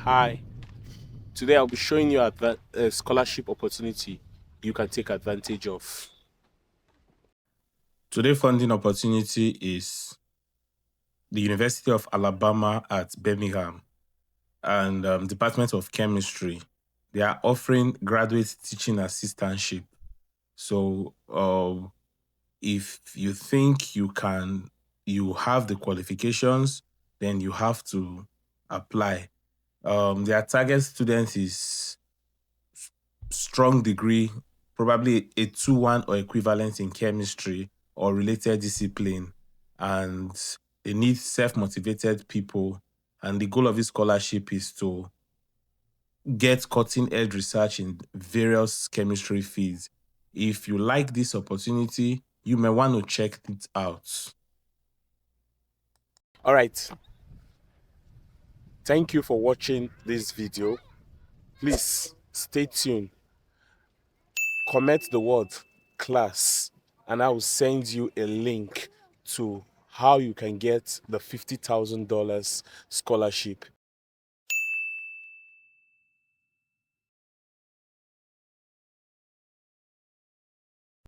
Hi, today I'll be showing you a scholarship opportunity you can take advantage of. Today's funding opportunity is the University of Alabama at Birmingham and Department of Chemistry. They are offering graduate teaching assistantship. So if you think you have the qualifications, then you have to apply. Their target student is strong degree, probably a 2-1 or equivalent in chemistry or related discipline. And they need self-motivated people. And the goal of this scholarship is to get cutting-edge research in various chemistry fields. If you like this opportunity, you may want to check it out. All right, thank you for watching this video. Please stay tuned. Comment the word class and I will send you a link to how you can get the $50,000 scholarship